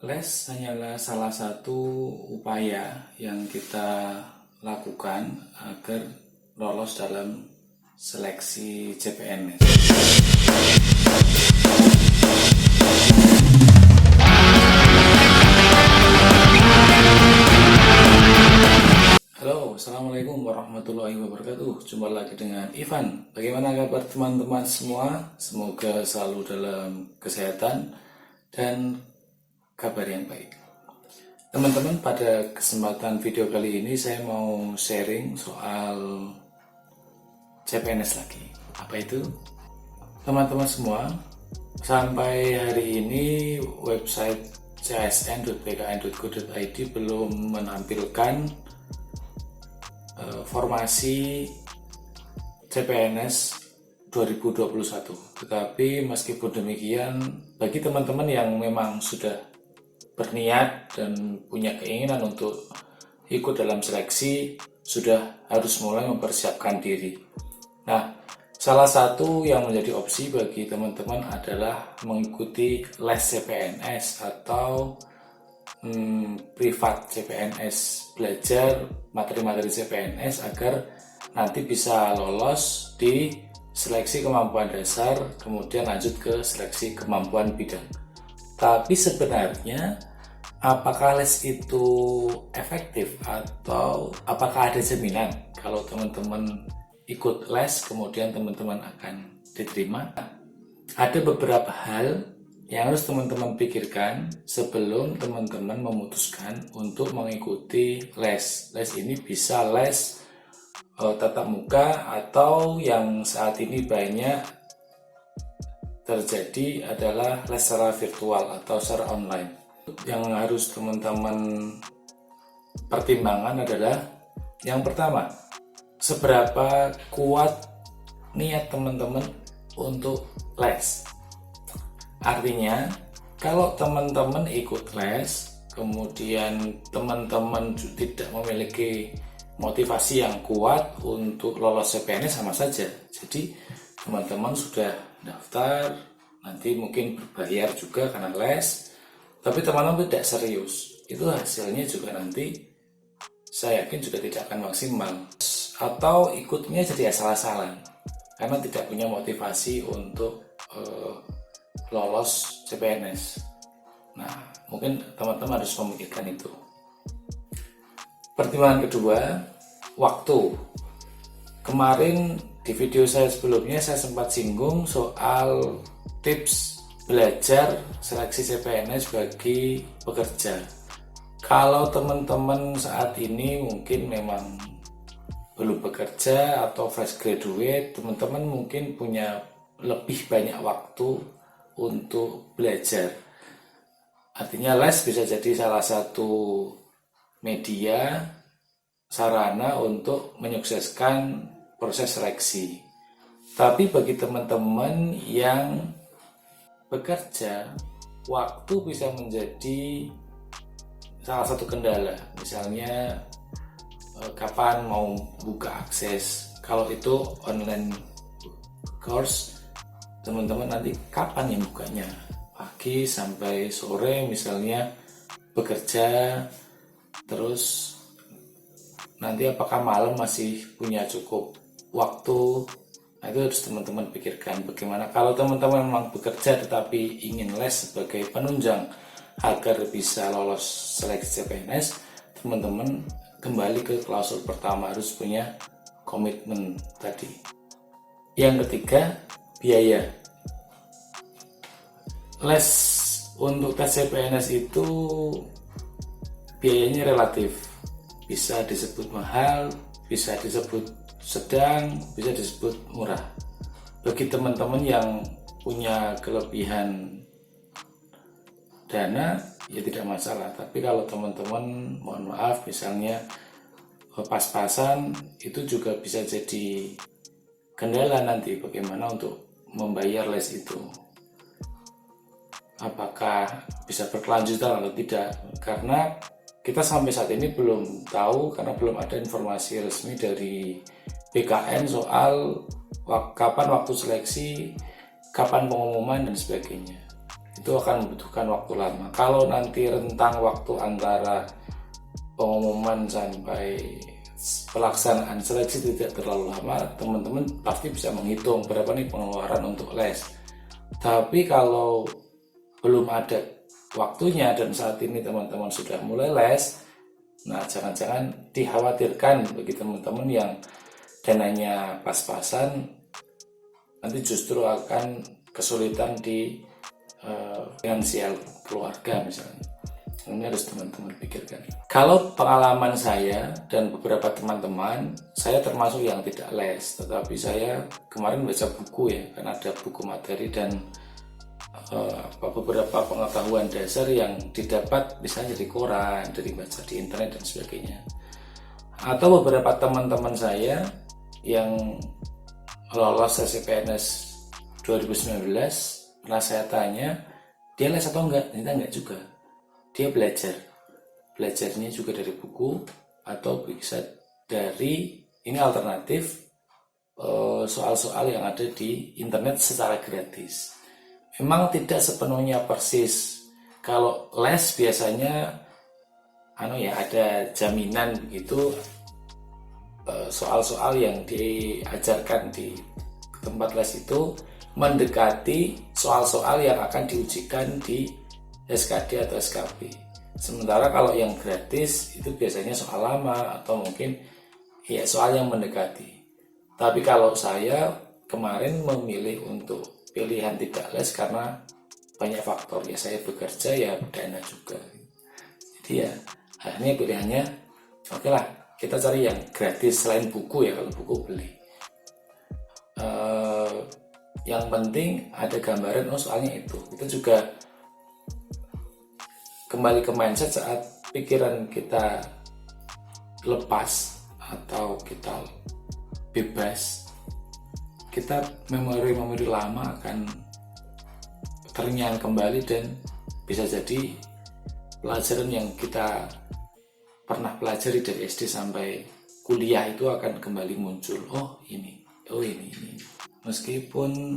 Les hanyalah salah satu upaya yang kita lakukan agar lolos dalam seleksi CPNS. Halo, Assalamualaikum warahmatullahi wabarakatuh. Jumpa lagi dengan Ivan. Bagaimana kabar teman-teman semua? Semoga selalu dalam kesehatan dan kabar yang baik. Teman-teman, pada kesempatan video kali ini saya mau sharing soal CPNS lagi. Apa itu? Teman-teman semua, sampai hari ini website csn.bkn.go.id belum menampilkan formasi CPNS 2021. Tetapi meskipun demikian, bagi teman-teman yang memang sudah berniat dan punya keinginan untuk ikut dalam seleksi, sudah harus mulai mempersiapkan diri. Nah, salah satu yang menjadi opsi bagi teman-teman adalah mengikuti les CPNS atau privat CPNS, belajar materi-materi CPNS agar nanti bisa lolos di seleksi kemampuan dasar, kemudian lanjut ke seleksi kemampuan bidang. Tapi sebenarnya apakah les itu efektif atau apakah ada jaminan kalau teman-teman ikut les kemudian teman-teman akan diterima? Ada beberapa hal yang harus teman-teman pikirkan sebelum teman-teman memutuskan untuk mengikuti les. Les ini bisa les tatap muka atau yang saat ini banyak terjadi adalah les secara virtual atau secara online. Yang harus teman-teman pertimbangkan adalah yang pertama, seberapa kuat niat teman-teman untuk les. Artinya, kalau teman-teman ikut les, kemudian teman-teman tidak memiliki motivasi yang kuat untuk lolos CPNS, sama saja. Jadi, teman-teman sudah daftar, nanti mungkin berbayar juga karena les, tapi teman-teman tidak serius. Itu hasilnya juga nanti, saya yakin juga tidak akan maksimal. Atau ikutnya jadi asal-asalan, karena tidak punya motivasi untuk lolos CPNS. Nah, mungkin teman-teman harus memikirkan itu. Pertimbangan kedua, waktu. Kemarin di video saya sebelumnya saya sempat singgung soal tips belajar seleksi CPNS bagi pekerja. Kalau teman-teman saat ini mungkin memang belum bekerja atau fresh graduate, teman-teman mungkin punya lebih banyak waktu untuk belajar. Artinya les bisa jadi salah satu media, sarana untuk menyukseskan proses seleksi. Tapi bagi teman-teman yang bekerja, waktu bisa menjadi salah satu kendala. Misalnya kapan mau buka akses. Kalau itu online course, teman-teman nanti kapan yang bukanya? Pagi sampai sore misalnya bekerja, terus nanti apakah malam masih punya cukup waktu? Nah, itu harus teman-teman pikirkan. Bagaimana kalau teman-teman memang bekerja tetapi ingin les sebagai penunjang agar bisa lolos seleksi CPNS, teman-teman kembali ke klausul pertama, harus punya komitmen tadi. Yang ketiga, biaya. Les untuk tes CPNS itu biayanya relatif, bisa disebut mahal, bisa disebut sedang, bisa disebut murah. Bagi teman-teman yang punya kelebihan dana, ya tidak masalah. Tapi kalau teman-teman, mohon maaf, misalnya pas-pasan, itu juga bisa jadi kendala nanti bagaimana untuk membayar les itu. Apakah bisa berkelanjutan atau tidak, karena kita sampai saat ini belum tahu, karena belum ada informasi resmi dari BKN soal kapan waktu seleksi, kapan pengumuman dan sebagainya. itu akan membutuhkan waktu lama. Kalau nanti rentang waktu antara pengumuman sampai pelaksanaan seleksi tidak terlalu lama, teman-teman pasti bisa menghitung berapa nih pengeluaran untuk les. Tapi kalau belum ada waktunya dan saat ini teman-teman sudah mulai les, nah jangan-jangan dikhawatirkan bagi teman-teman yang dananya pas-pasan, nanti justru akan kesulitan di finansial keluarga misalnya. Ini harus teman-teman pikirkan. Kalau pengalaman saya dan beberapa teman-teman, saya termasuk yang tidak les, tetapi saya kemarin baca buku ya, kan ada buku materi dan beberapa pengetahuan dasar yang didapat misalnya dari koran, dari baca di internet dan sebagainya. Atau beberapa teman-teman saya yang lolos SCPNS 2019, pernah saya tanya, dia les atau enggak? Ternyata enggak juga. Dia belajarnya juga dari buku atau bisa dari, ini alternatif, soal-soal yang ada di internet secara gratis. Memang tidak sepenuhnya persis. Kalau les biasanya ada jaminan begitu, soal-soal yang diajarkan di tempat les itu mendekati soal-soal yang akan diujikan di SKD atau SKP. Sementara kalau yang gratis itu biasanya soal lama atau mungkin ya soal yang mendekati. Tapi kalau saya kemarin memilih untuk pilihan tidak les karena banyak faktor, ya saya bekerja, ya dana juga. Jadi ya akhirnya pilihannya oke lah, kita cari yang gratis selain buku ya, kalau buku beli. Yang penting ada gambaran, soalnya itu. Kita juga kembali ke mindset saat pikiran kita lepas atau kita bebas, kita memori lama akan terngiang kembali dan bisa jadi pelajaran yang kita pernah pelajari dari SD sampai kuliah itu akan kembali muncul. Ini. Meskipun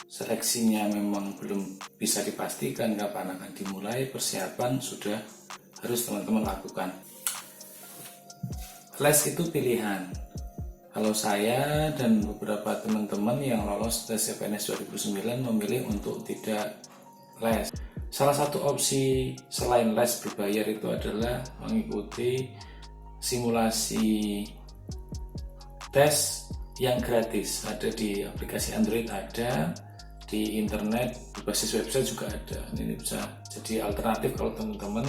seleksinya memang belum bisa dipastikan kapan akan dimulai, persiapan sudah harus teman-teman lakukan. Les itu pilihan. Kalau saya dan beberapa teman-teman yang lolos tes CPNS 2009 memilih untuk tidak les. Salah satu opsi selain les berbayar itu adalah mengikuti simulasi tes yang gratis. Ada di aplikasi Android, ada di internet, berbasis website juga ada. Ini bisa jadi alternatif kalau teman-teman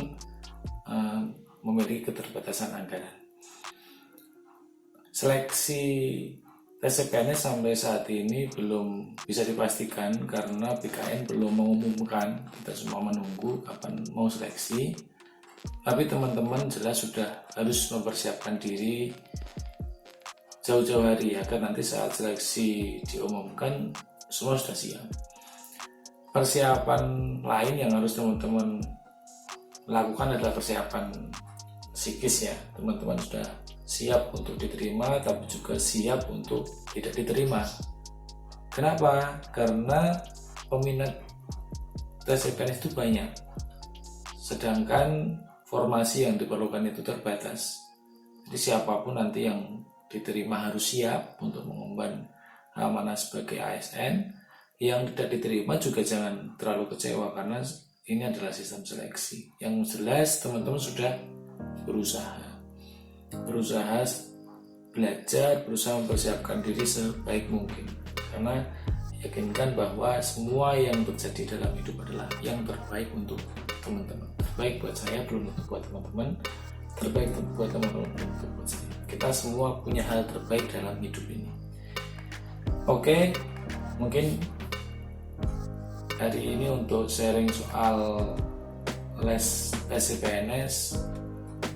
memiliki keterbatasan anggaran. Seleksi tes CPNS sampai saat ini belum bisa dipastikan karena BKN belum mengumumkan. Kita semua menunggu kapan mau seleksi. Tapi teman-teman jelas sudah harus mempersiapkan diri jauh-jauh hari agar nanti saat seleksi diumumkan semua sudah siap. Persiapan lain yang harus teman-teman lakukan adalah persiapan psikis ya. Teman-teman sudah siap untuk diterima, tapi juga siap untuk tidak diterima. Kenapa? Karena peminat tes CPNS itu banyak, sedangkan formasi yang diperlukan itu terbatas. Jadi siapapun nanti yang diterima harus siap untuk mengemban amanah sebagai ASN. Yang tidak diterima juga jangan terlalu kecewa karena ini adalah sistem seleksi. Yang jelas teman-teman sudah berusaha belajar, berusaha mempersiapkan diri sebaik mungkin, karena yakinkan bahwa semua yang terjadi dalam hidup adalah yang terbaik untuk teman-teman. Terbaik buat saya belum tentu buat teman-teman, terbaik buat teman-teman belum tentu buat saya. Kita semua punya hal terbaik dalam hidup ini. Oke, mungkin hari ini untuk sharing soal les SCPNS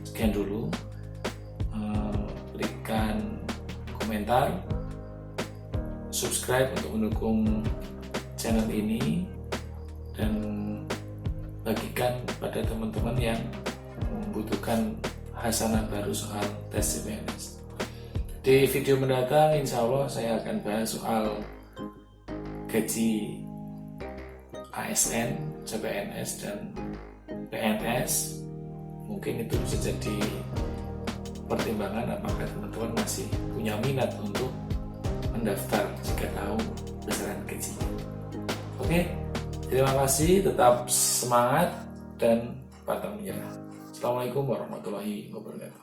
sekian dulu. Berikan komentar, subscribe untuk mendukung channel ini, dan bagikan pada teman-teman yang membutuhkan hasanah baru soal tes CPNS. Di video mendatang insya Allah saya akan bahas soal gaji ASN, CPNS, dan PNS. Mungkin itu bisa jadi pertimbangan apakah teman-teman masih punya minat untuk mendaftar jika tahu besaran gajinya. Oke, terima kasih, tetap semangat dan pantang menyerah. Assalamualaikum warahmatullahi wabarakatuh.